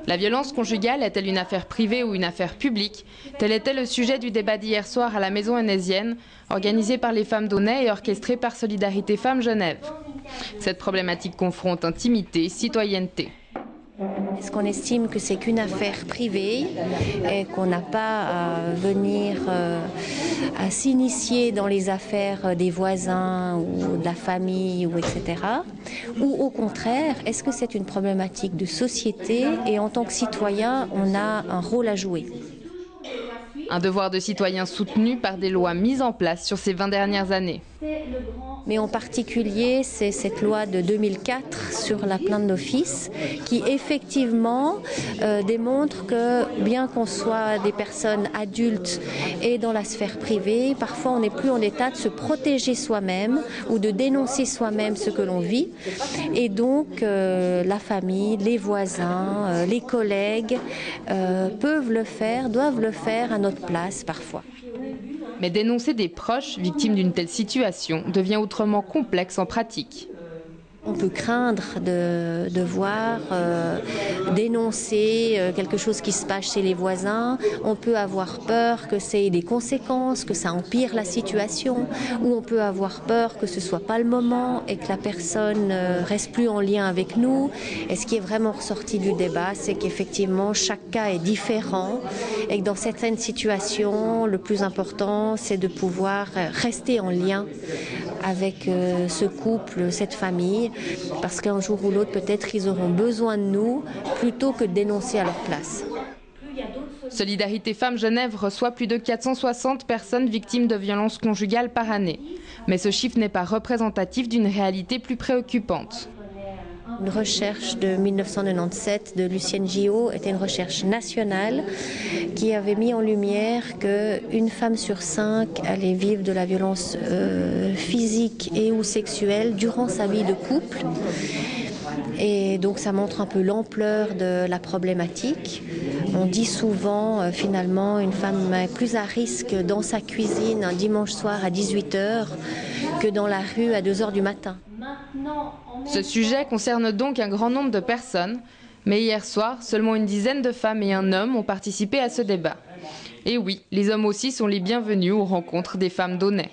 La violence conjugale est-elle une affaire privée ou une affaire publique? Tel était le sujet du débat d'hier soir à la Maison Ennésienne, organisé par les femmes d'Aunay et orchestré par Solidarité Femmes Genève. Cette problématique confronte intimité, citoyenneté. Est-ce qu'on estime que c'est qu'une affaire privée et qu'on n'a pas à venir à s'initier dans les affaires des voisins ou de la famille, ou etc. Ou au contraire, est-ce que c'est une problématique de société et en tant que citoyen, on a un rôle à jouer? Un devoir de citoyen soutenu par des lois mises en place sur ces 20 dernières années. Mais en particulier, c'est cette loi de 2004 sur la plainte d'office qui effectivement démontre que bien qu'on soit des personnes adultes et dans la sphère privée, parfois on n'est plus en état de se protéger soi-même ou de dénoncer soi-même ce que l'on vit. Et donc la famille, les voisins, les collègues peuvent le faire, doivent le faire à notre place parfois. Mais dénoncer des proches victimes d'une telle situation devient autrement complexe en pratique. On peut craindre de devoir dénoncer quelque chose qui se passe chez les voisins. On peut avoir peur que ça ait des conséquences, que ça empire la situation. Ou on peut avoir peur que ce ne soit pas le moment et que la personne reste plus en lien avec nous. Et ce qui est vraiment ressorti du débat, c'est qu'effectivement, chaque cas est différent. Et que dans certaines situations, le plus important, c'est de pouvoir rester en lien avec ce couple, cette famille. Parce qu'un jour ou l'autre, peut-être, ils auront besoin de nous plutôt que de dénoncer à leur place. Solidarité Femmes Genève reçoit plus de 460 personnes victimes de violences conjugales par année. Mais ce chiffre n'est pas représentatif d'une réalité plus préoccupante. Une recherche de 1997 de Lucienne Gillot était une recherche nationale qui avait mis en lumière qu'une femme sur 5 allait vivre de la violence physique et ou sexuelle durant sa vie de couple. Et donc ça montre un peu l'ampleur de la problématique. On dit souvent finalement une femme est plus à risque dans sa cuisine un dimanche soir à 18h que dans la rue à 2h du matin. Ce sujet concerne donc un grand nombre de personnes, mais hier soir, seulement une dizaine de femmes et un homme ont participé à ce débat. Et oui, les hommes aussi sont les bienvenus aux rencontres des femmes d'Aunay.